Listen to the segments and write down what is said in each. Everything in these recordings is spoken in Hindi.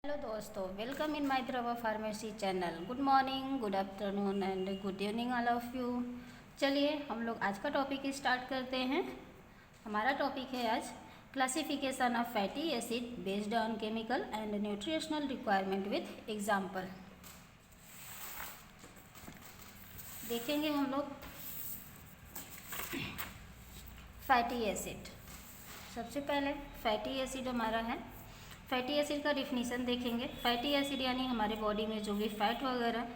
हेलो दोस्तों, welcome in my Drava pharmacy channel. Good morning, good afternoon and good evening all of you. चलिए हम लोग आज का टॉपिक स्टार्ट करते हैं। हमारा टॉपिक है आज classification of fatty acid based on chemical and nutritional requirement with example. देखेंगे हम लोग फैटी एसिड। सबसे पहले फैटी एसिड हमारा है। फैटी एसिड का डिफिनीसन देखेंगे। फैटी एसिड यानी हमारे बॉडी में जो भी फैट वगैरह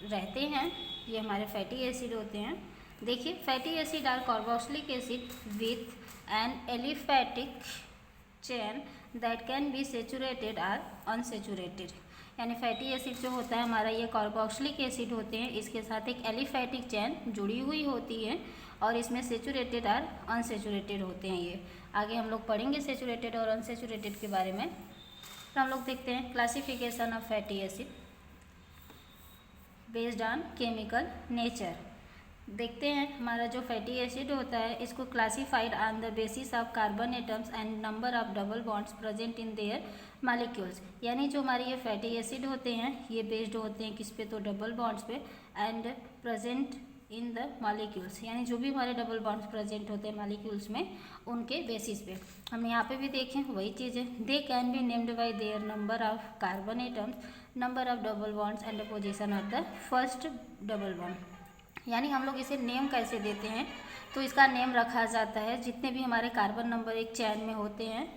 रहते हैं ये हमारे फैटी एसिड होते हैं। देखिए, fatty acid are carboxylic acid with an aliphatic chain that can be saturated or unsaturated. यानी फैटी एसिड जो होता है हमारा ये कार्बोक्सिलिक एसिड होते हैं, इसके साथ एक एलिफैटिक चेन जुड़ी हुई होती है और इसमें सेचुरेटेड और अनसेचुरेटेड होते हैं। ये आगे हम लोग पढ़ेंगे सेचुरेटेड और अनसेचुरेटेड के बारे में। तो हम लोग देखते हैं classification of fatty acid based on chemical nature. देखते हैं हमारा जो फैटी एसिड होता है इसको classified on the basis of carbon atoms and number of double bonds present in their molecules. यानी जो हमारे ये फैटी एसिड होते हैं ये बेस्ड होते हैं किस पे, तो डबल बॉन्ड्स पे and present in the molecules. यानी जो भी हमारे डबल बॉन्ड्स प्रेजेंट होते हैं मालिक्यूल्स में उनके बेसिस पे। हम यहाँ पे भी देखें वही चीज़ है। They can be named by their number of carbon atoms, number of double bonds and the position of the first double bond. यानी हम लोग इसे नेम कैसे देते हैं, तो इसका नेम रखा जाता है जितने भी हमारे कार्बन नंबर एक चैन में होते हैं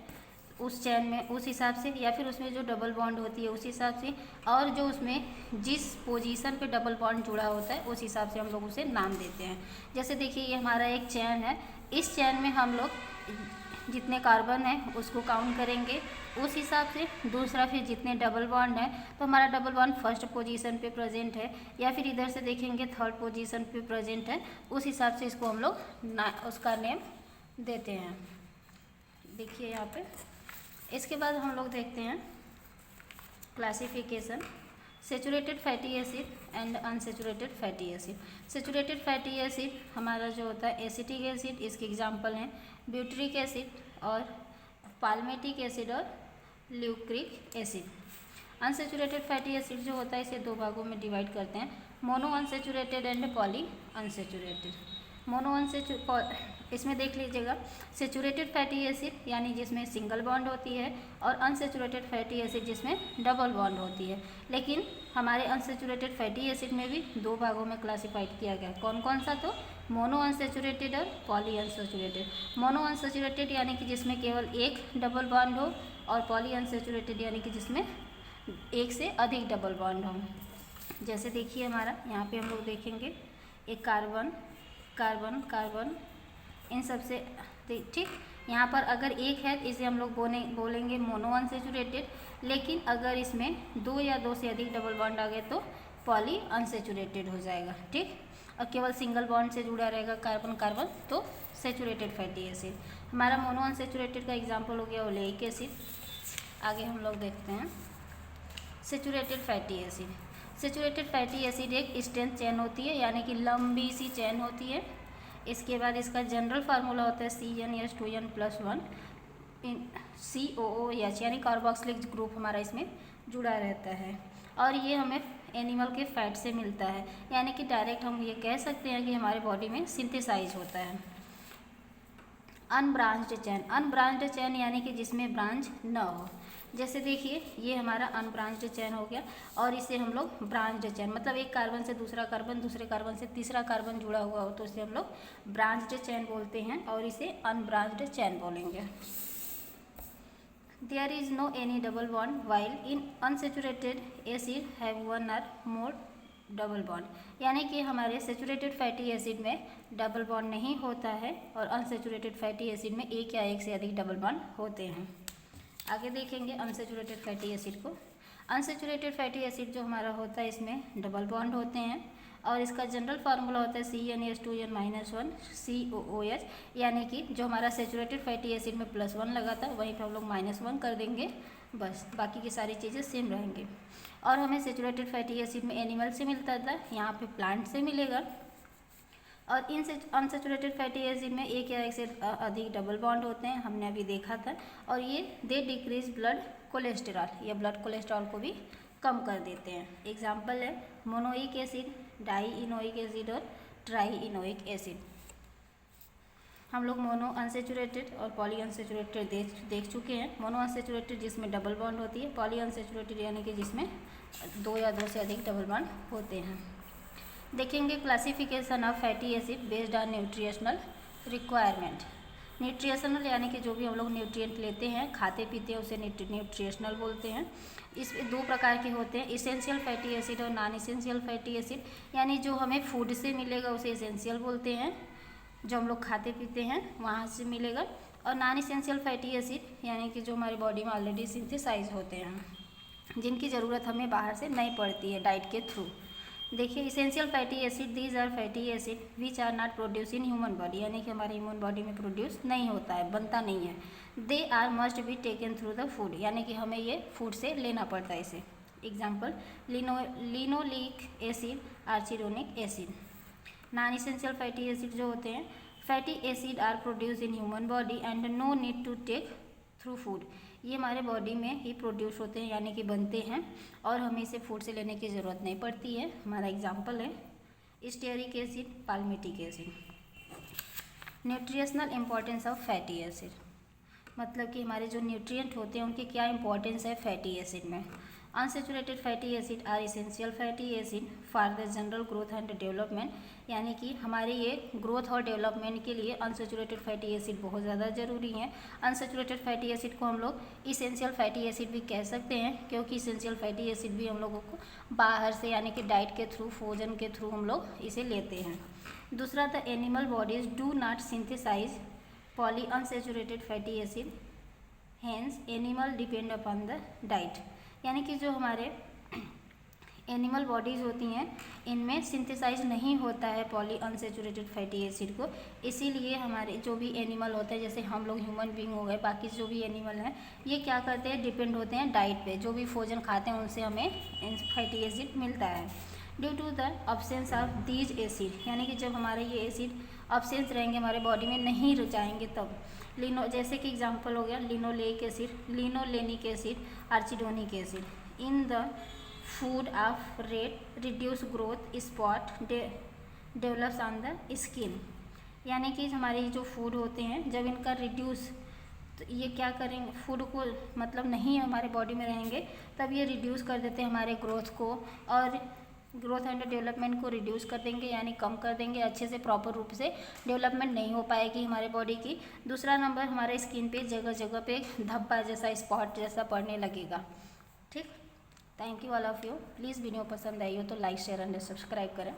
उस चैन में उस हिसाब से, या फिर उसमें जो डबल बॉन्ड होती है उस हिसाब से, और जो उसमें जिस पोजीशन पे डबल बॉन्ड जुड़ा होता है उस हिसाब से हम लोग उसे नाम देते हैं। जैसे देखिए ये हमारा एक चैन है, इस चैन में हम लोग जितने कार्बन है उसको काउंट करेंगे उस हिसाब से। दूसरा फिर जितने डबल बॉन्ड है तो हमारा डबल बॉन्ड फर्स्ट पोजीशन पे प्रेजेंट है, या फिर इधर से देखेंगे थर्ड पोजीशन पे प्रेजेंट है, उस हिसाब से इसको हम लोग उसका नेम देते हैं। देखिए यहाँ पे। इसके बाद हम लोग देखते हैं classification saturated fatty acid and unsaturated fatty acid. Saturated fatty acid हमारा जो होता है एसिटिक एसिड, इसके एग्जांपल हैं ब्यूटरिक एसिड और पाल्मेटिक एसिड और ल्यूक्रिक एसिड। अनसेचुरेटेड फैटी एसिड जो होता है इसे दो भागों में डिवाइड करते हैं, mono unsaturated and poly unsaturated. Mono इसमें देख लीजिएगा सेचुरेटेड फैटी एसिड यानी जिसमें सिंगल बॉन्ड होती है, और अनसेचुरेटेड फैटी एसिड जिसमें डबल बॉन्ड होती है। लेकिन हमारे अनसेचुरेटेड फैटी एसिड में भी दो भागों में क्लासिफाइड किया गया। कौन कौन सा, तो मोनो अनसेचुरेटेड और पॉली अनसेचुरेटेड। मोनो अनसेचुरेटेड यानी कि जिसमें केवल एक डबल बॉन्ड हो, और पॉली अनसेचुरेटेड यानी कि जिसमें एक से अधिक डबल बॉन्ड हो। जैसे देखिए हमारा यहाँ पे हम लोग देखेंगे एक कार्बन कार्बन कार्बन इन सब से, ठीक। यहाँ पर अगर एक है तो इसे हम लोग बोलेंगे मोनो अनसेचुरेटेड, लेकिन अगर इसमें दो या दो से अधिक डबल बॉन्ड आ गए तो पॉली अनसेचुरेटेड हो जाएगा, ठीक। और केवल सिंगल बॉन्ड से जुड़ा रहेगा कार्बन कार्बन तो सेचुरेटेड फैटी एसिड। हमारा मोनो अनसेचुरेटेड का एग्जाम्पल हो गया ओलेइक एसिड। आगे हम लोग देखते हैं saturated fatty acid. Saturated fatty acid एक स्ट्रेंथ चेन होती है, यानी कि लंबी सी चेन होती है। इसके बाद इसका जनरल फार्मूला होता है CnH2n+1 COOH, यानी कार्बोक्सिलिक ग्रुप हमारा इसमें जुड़ा रहता है, और ये हमें एनिमल के फैट से मिलता है। यानी कि डायरेक्ट हम ये कह सकते हैं कि हमारे बॉडी में सिंथेसाइज होता है। अनब्रांच्ड चैन, अनब्रांच्ड चैन यानी कि जिसमें ब्रांच न हो। जैसे देखिए ये हमारा अनब्रांच्ड चैन हो गया, और इसे हम लोग ब्रांच्ड चैन, मतलब एक कार्बन से दूसरा कार्बन, दूसरे कार्बन से तीसरा कार्बन जुड़ा हुआ हो तो इसे हम लोग ब्रांच्ड चैन बोलते हैं, और इसे अनब्रांच्ड चैन बोलेंगे। There is no any double bond while in unsaturated acid have one or more double bond. यानी कि हमारे सेचुरेटेड फैटी एसिड में डबल बॉन्ड नहीं होता है, और अनसेचुरेटेड फैटी एसिड में एक या एक से अधिक डबल बॉन्ड होते हैं। आगे देखेंगे अनसेचुरेटेड फैटी एसिड को। अनसेचुरेटेड फैटी एसिड जो हमारा होता है इसमें डबल बॉन्ड होते हैं, और इसका जनरल फार्मूला होता है CnH2n-1 COOH, यानी कि जो हमारा सेचुरेटेड फैटी एसिड में +1 लगा था वहीं पर हम लोग -1 कर देंगे, बस बाकी की सारी चीज़ें सेम रहेंगी। और हमें सेचुरेटेड फैटी एसिड में एनिमल से मिलता था, यहाँ पे प्लांट से मिलेगा। और इन अनसेचुरेटेड फैटी एसिड में एक या एक से अधिक डबल बॉन्ड होते हैं, हमने अभी देखा था, और ये दे डिक्रीज ब्लड कोलेस्ट्रॉल, ये ब्लड कोलेस्ट्रॉल को भी कम कर देते हैं। एग्जाम्पल है मोनोइक एसिड, डाईइनोइक एसिड और ट्राईइनोइक एसिड। हम लोग मोनो अनसेचुरेटेड और पॉली अनसेचुरेटेड देख चुके हैं। मोनो अनसेचुरेटेड जिसमें डबल बॉन्ड होती है, पॉली अनसेचुरेटेड यानी कि जिसमें 2 या 2 से अधिक डबल बॉन्ड होते हैं। देखेंगे classification of fatty acid based on nutritional requirement. Nutritional यानी कि जो भी हम लोग न्यूट्रिएंट लेते हैं, खाते पीते हैं, उसे न्यूट्रिशनल बोलते हैं। इसमें 2 प्रकार के होते हैं, इसेंशियल फैटी एसिड और नॉन इसेंशियल फैटी एसिड। यानी जो हमें फूड से मिलेगा उसे इसेंशियल बोलते हैं, जो हम लोग खाते पीते हैं वहाँ से मिलेगा। और नॉन इसेंशियल फैटी एसिड यानी कि जो हमारी बॉडी में ऑलरेडी सिंथेसाइज होते हैं, जिनकी ज़रूरत हमें बाहर से नहीं पड़ती है डाइट के थ्रू। देखिए essential fatty acid, these are fatty acid which are not produce in human body, यानी कि हमारे ह्यूमन बॉडी में प्रोड्यूस नहीं होता है, बनता नहीं है। They are must be taken through the food, यानी कि हमें ये फूड से लेना पड़ता है इसे। Example linoleic acid, arachidonic acid. Non essential fatty acid जो होते हैं, fatty acid are produce in human body and no need to take through food, ये हमारे बॉडी में ही प्रोड्यूस होते हैं यानी कि बनते हैं और हमें इसे फूड से लेने की ज़रूरत नहीं पड़ती है। हमारा एग्जाम्पल है stearic acid, palmitic acid. Nutritional importance of fatty acid, मतलब कि हमारे जो न्यूट्रिएंट होते हैं उनके क्या इंपॉर्टेंस है फैटी एसिड में। Unsaturated fatty acid are essential fatty acid for the general growth and development, यानी कि हमारे ये ग्रोथ और डेवलपमेंट के लिए अनसेचुरेटेड फैटी एसिड बहुत ज़्यादा ज़रूरी है। अनसेचुरेटेड फैटी एसिड को हम लोग इसेंशियल फैटी एसिड भी कह सकते हैं, क्योंकि इसेंशियल फैटी एसिड भी हम लोगों को बाहर से यानी कि डाइट के थ्रू, भोजन के थ्रू हम लोग इसे लेते हैं। दूसरा था animal bodies do not synthesize poly unsaturated fatty acid, hence animal depend upon the diet, यानी कि जो हमारे एनिमल बॉडीज़ होती हैं इनमें सिंथेसाइज नहीं होता है पॉली अनसेचुरेटेड फैटी एसिड को, इसीलिए हमारे जो भी एनिमल होते हैं, जैसे हम लोग ह्यूमन बींग हो गए, बाकी जो भी एनिमल हैं, ये क्या करते हैं, डिपेंड होते हैं डाइट पे। जो भी भोजन खाते हैं उनसे हमें फैटी एसिड मिलता है। Due to the absence of these acid, यानी कि जब हमारे ये एसिड अब्सेंस रहेंगे, हमारे बॉडी में नहीं जाएंगे तब जैसे कि एग्जांपल हो गया linoleic acid, linolenic acid, arachidonic acid. In the food of rat reduce growth spot develops on the skin, यानी कि हमारे जो फूड होते हैं जब इनका रिड्यूस, तो ये क्या करेंगे, फूड को मतलब नहीं हमारे बॉडी में रहेंगे तब ये रिड्यूस कर देते हैं हमारे ग्रोथ को, और ग्रोथ एंड डेवलपमेंट को रिड्यूस कर देंगे, यानी कम कर देंगे। अच्छे से प्रॉपर रूप से डेवलपमेंट नहीं हो पाएगी हमारे बॉडी की। दूसरा नंबर, हमारे स्किन पे जगह जगह पे धब्बा जैसा, स्पॉट जैसा पड़ने लगेगा। ठीक, thank you all of you. Please video पसंद आई हो तो लाइक, शेयर एंड सब्सक्राइब करें।